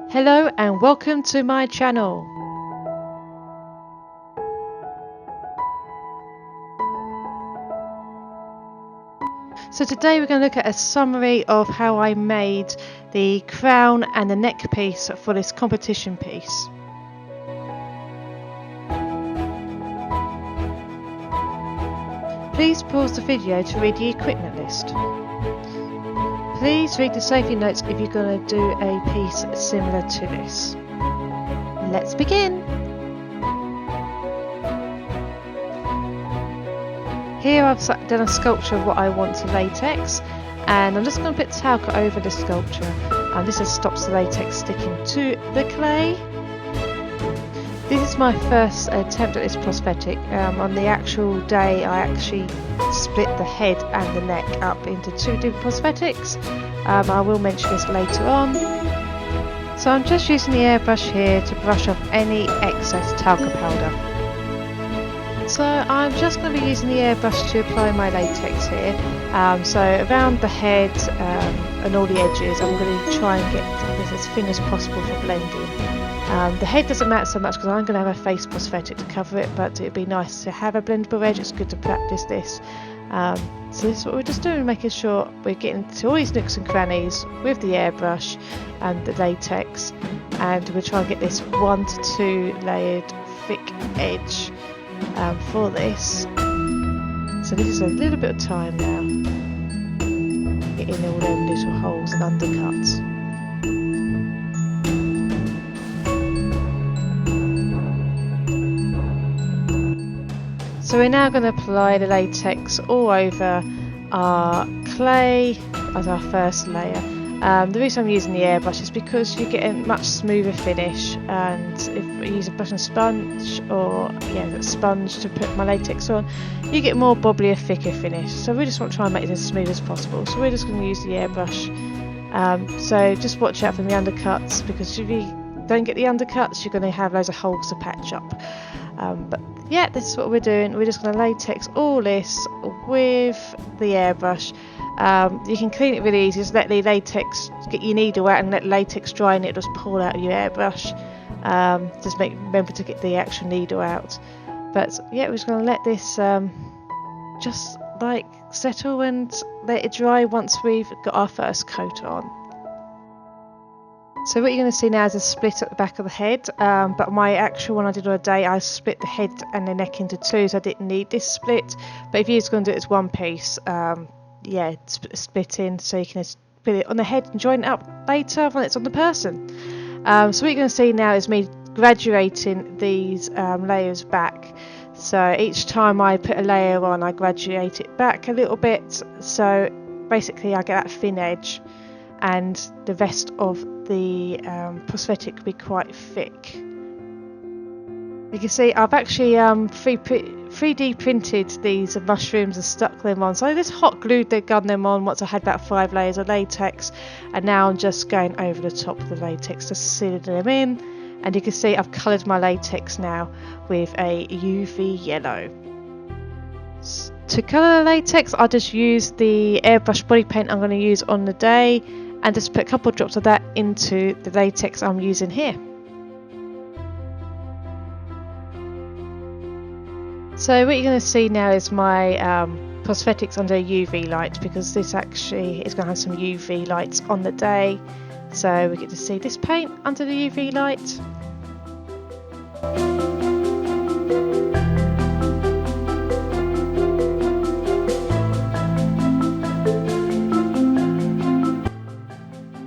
Hello and welcome to my channel. So today we're going to look at a summary of how I made the crown and the neck piece for this competition piece. Please pause the video to read the equipment list. Please read the safety notes if you're going to do a piece similar to this. Let's begin! Here I've done a sculpture of what I want to latex, and I'm just going to put talc over the sculpture, and this just stops the latex sticking to the clay. This is my first attempt at this prosthetic. On the actual day I actually split the head and the neck up into two different prosthetics. I will mention this later on. So I'm just using the airbrush here to brush off any excess talc powder. So I'm just going to be using the airbrush to apply my latex here. So around the head and all the edges I'm going to try and get this as thin as possible for blending. The head doesn't matter so much because I'm going to have a face prosthetic to cover it, but it'd be nice to have a blendable edge. It's good to practice this. So this is what we're just doing, making sure we're getting to all these nooks and crannies with the airbrush and the latex, and we're trying to get this 1 to 2 layered thick edge for this. So this is a little bit of time now, getting all them little holes and undercuts. So we're now going to apply the latex all over our clay as our first layer. The reason I'm using the airbrush is because you get a much smoother finish, and if I use a brush and sponge, or a sponge to put my latex on, you get more bobbly, thicker finish. So we just want to try and make it as smooth as possible. So we're just going to use the airbrush. So just watch out for the undercuts, because if you don't get the undercuts you're going to have loads of holes to patch up. But yeah, this is what we're doing. We're just going to latex all this with the airbrush. You can clean it really easy. Just let the latex, get your needle out and let latex dry, and it'll just pull out your airbrush. Just remember to get the actual needle out. But yeah, we're just going to let this just like settle and let it dry once we've got our first coat on. So what you're going to see now is a split at the back of the head, but my actual one I did on a day, I split the head and the neck into two, so I didn't need this split. But if you're just going to do it as one piece, split in, so you can just put it on the head and join it up later when it's on the person. So what you're going to see now is me graduating these layers back. So each time I put a layer on, I graduate it back a little bit, so basically I get that thin edge, and the rest of the prosthetic will be quite thick. You can see I've actually 3D printed these mushrooms and stuck them on. So I just hot glued them on once I had about 5 layers of latex, and now I'm just going over the top of the latex, just sealing them in. And you can see I've coloured my latex now with a UV yellow. To colour the latex, I just use the airbrush body paint I'm going to use on the day, and just put a couple of drops of that into the latex I'm using here. So what you're going to see now is my prosthetics under UV light, because this actually is going to have some UV lights on the day. So we get to see this paint under the UV light.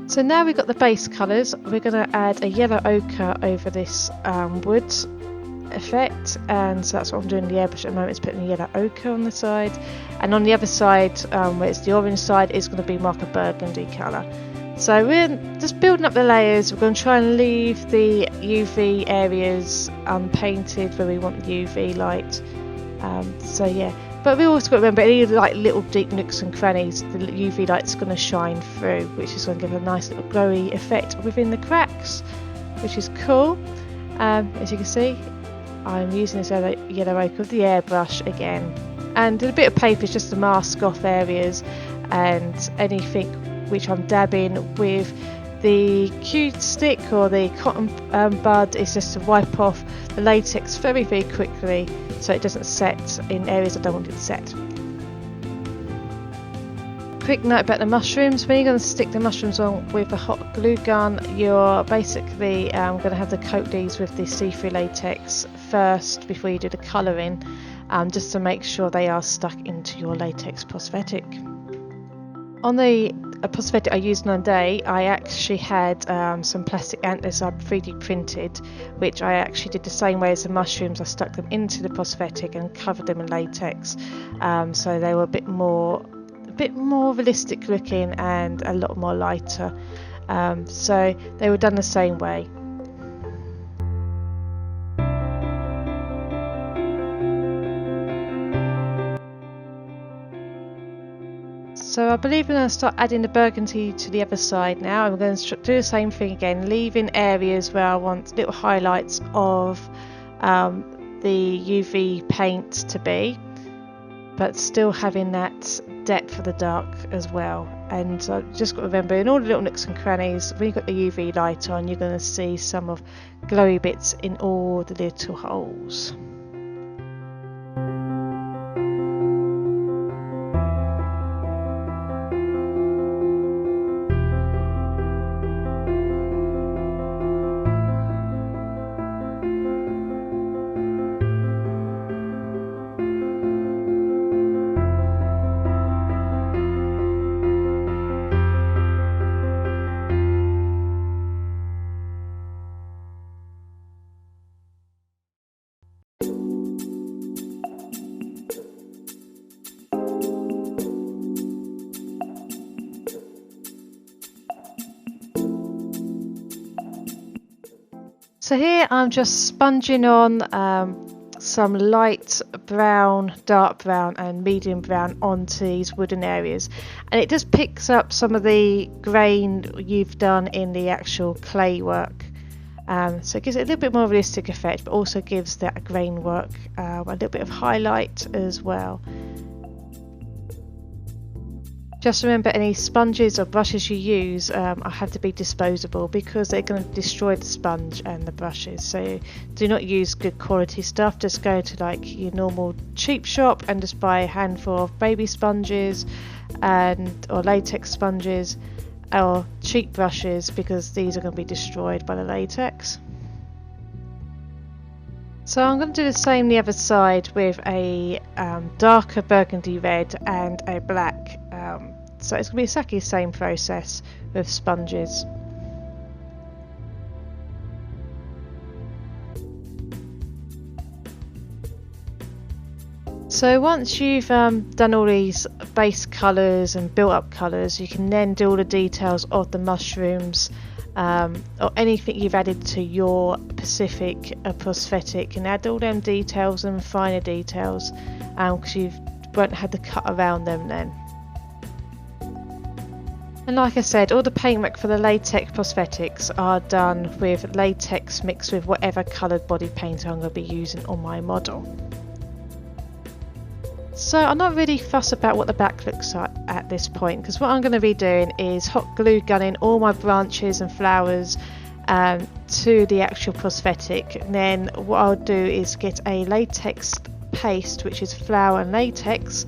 So now we've got the base colours, we're going to add a yellow ochre over this wood effect, and so that's what I'm doing in the airbrush at the moment, is putting a yellow ochre on the side, and on the other side, where it's the orange side, is going to be more like a burgundy colour. So we're just building up the layers. We're going to try and leave the UV areas unpainted where we want the UV light. So yeah. But we also got to remember, any like little deep nooks and crannies, the UV light's going to shine through, which is going to give a nice little glowy effect within the cracks, which is cool. As you can see, I'm using this yellow ochre with the airbrush again, and a bit of paper just to mask off areas and anything which I'm dabbing with The cue stick or the cotton bud is just to wipe off the latex very quickly so it doesn't set in areas I don't want it to set. Quick note about the mushrooms: when you're going to stick the mushrooms on with a hot glue gun, you're basically going to have to coat these with the see-through latex first before you do the colouring, just to make sure they are stuck into your latex prosthetic. On the prosthetic I used on a day, I actually had some plastic antlers I'd 3D printed, which I actually did the same way as the mushrooms. I stuck them into the prosthetic and covered them in latex, so they were a bit more realistic looking and a lot more lighter, so they were done the same way. So I believe we're going to start adding the burgundy to the other side now, and we're going to do the same thing again, leaving areas where I want little highlights of the UV paint to be, but still having that depth of the dark as well. And I've just got to remember, in all the little nooks and crannies, when you've got the UV light on, you're going to see some of glowy bits in all the little holes. So here I'm just sponging on some light brown, dark brown and medium brown onto these wooden areas, and it just picks up some of the grain you've done in the actual clay work. So it gives it a little bit more realistic effect, but also gives that grain work a little bit of highlight as well. Just remember, any sponges or brushes you use have to be disposable, because they're going to destroy the sponge and the brushes. So do not use good quality stuff. Just go to like your normal cheap shop and just buy a handful of baby sponges or latex sponges or cheap brushes, because these are going to be destroyed by the latex. So I'm going to do the same the other side with a darker burgundy red and a black. So it's going to be exactly the same process with sponges. So once you've done all these base colours and built up colours, you can then do all the details of the mushrooms, or anything you've added to your specific prosthetic, and add all them details and finer details, because you won't have to cut around them then. And like I said, all the paintwork for the latex prosthetics are done with latex mixed with whatever coloured body paint I'm going to be using on my model. So I'm not really fussed about what the back looks like at this point, because what I'm going to be doing is hot glue gunning all my branches and flowers to the actual prosthetic. And then what I'll do is get a latex paste, which is flour and latex,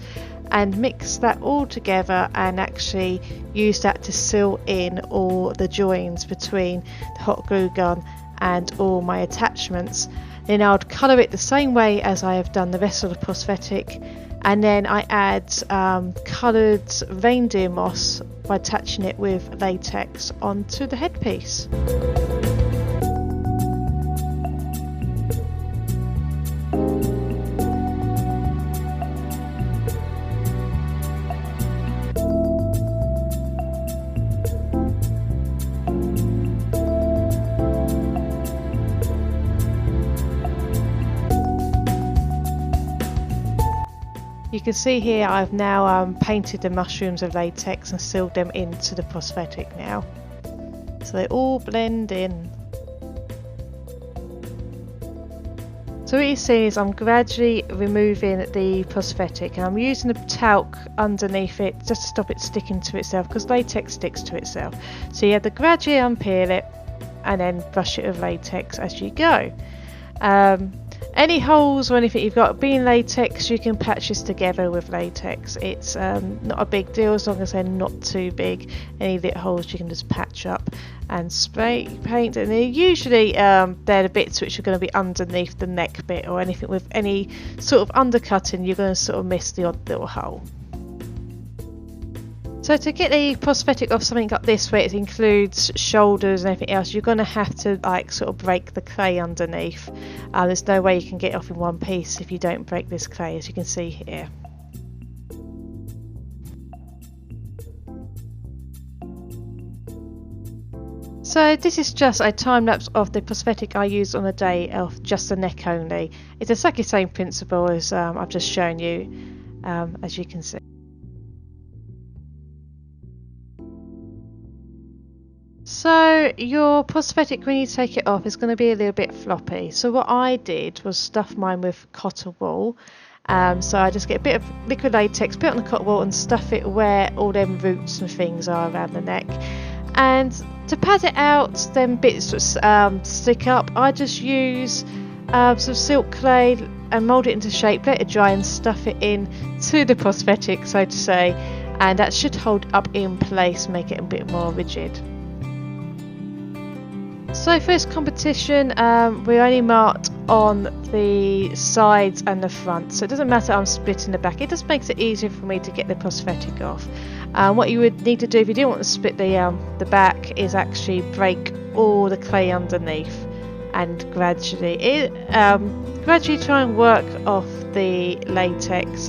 and mix that all together and actually use that to seal in all the joins between the hot glue gun and all my attachments. Then I would colour it the same way as I have done the rest of the prosthetic, and then I add coloured reindeer moss by attaching it with latex onto the headpiece. You can see here I've now painted the mushrooms of latex and sealed them into the prosthetic now, so they all blend in. So what you see is I'm gradually removing the prosthetic, and I'm using the talc underneath it just to stop it sticking to itself, because latex sticks to itself. So you have to gradually unpeel it and then brush it with latex as you go. Any holes or anything you've got being latex, you can patch this together with latex. It's not a big deal as long as they're not too big. Any little holes you can just patch up and spray paint, and they're usually they're the bits which are going to be underneath the neck bit, or anything with any sort of undercutting, you're going to sort of miss the odd little hole. So to get the prosthetic off something like this, where it includes shoulders and everything else, you're going to have to like sort of break the clay underneath. There's no way you can get it off in one piece if you don't break this clay, as you can see here. So this is just a time lapse of the prosthetic I used on the day of just the neck only. It's exactly the same principle as I've just shown you, as you can see. So your prosthetic, when you take it off, is going to be a little bit floppy. So what I did was stuff mine with cotton wool. So I just get a bit of liquid latex, put it on the cotton wool and stuff it where all them roots and things are around the neck. And to pad it out, them bits stick up, I just use some silk clay and mould it into shape, let it dry and stuff it in to the prosthetic, so to say. And that should hold up in place, make it a bit more rigid. So for this competition, we only marked on the sides and the front, so it doesn't matter I'm splitting the back, it just makes it easier for me to get the prosthetic off. What you would need to do if you do want to split the back is actually break all the clay underneath and gradually try and work off the latex,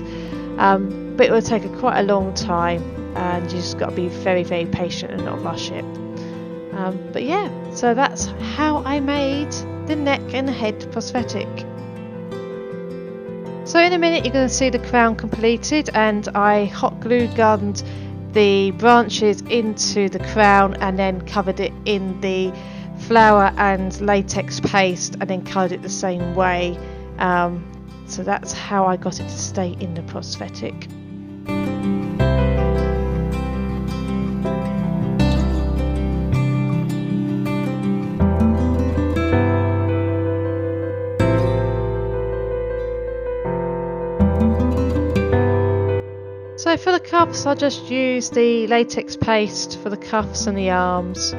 but it will take quite a long time, and you just got to be very, very patient and not rush it. But yeah, so that's how I made the neck and the head prosthetic. So in a minute you're going to see the crown completed, and I hot glue gunned the branches into the crown and then covered it in the flour and latex paste and then coloured it the same way. So that's how I got it to stay in the prosthetic. So for the cuffs, I just use the latex paste for the cuffs and the arms.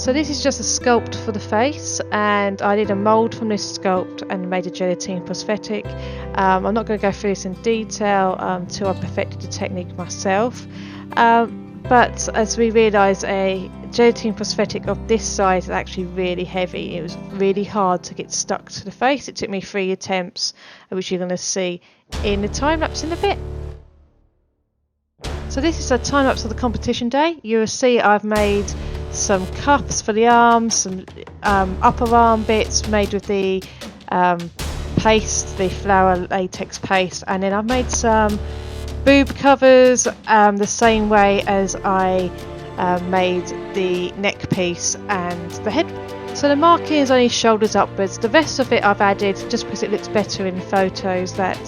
So this is just a sculpt for the face, and I did a mould from this sculpt and made a gelatine prosthetic. I'm not going to go through this in detail until I perfected the technique myself. But as we realised, a gelatine prosthetic of this size is actually really heavy. It was really hard to get stuck to the face. It took me 3 attempts, which you're going to see in the time lapse in a bit. So this is a time lapse of the competition day. You will see I've made some cuffs for the arms, some upper arm bits made with the paste, the flour latex paste, and then I've made some boob covers the same way as I made the neck piece and the head. So the marking is only shoulders upwards. The rest of it I've added just because it looks better in photos, that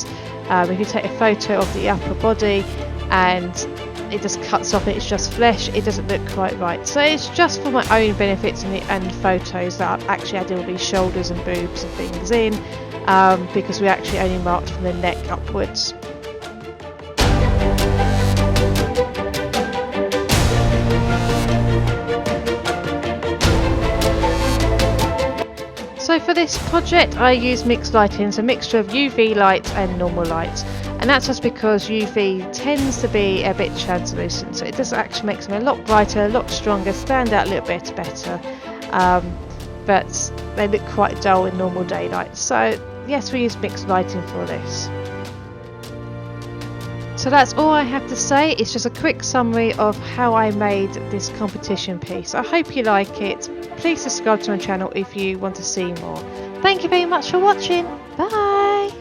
if you take a photo of the upper body and it just cuts off and it's just flesh, it doesn't look quite right. So it's just for my own benefits and photos that I've actually added all these shoulders and boobs and things in, because we actually only marked from the neck upwards. So for this project I use mixed lighting, so a mixture of UV light and normal light, and that's just because UV tends to be a bit translucent, so it does actually make them a lot brighter, a lot stronger, stand out a little bit better, but they look quite dull in normal daylight. So yes, we use mixed lighting for this. So that's all I have to say. It's just a quick summary of how I made this competition piece. I hope you like it. Please subscribe to my channel if you want to see more. Thank you very much for watching. Bye!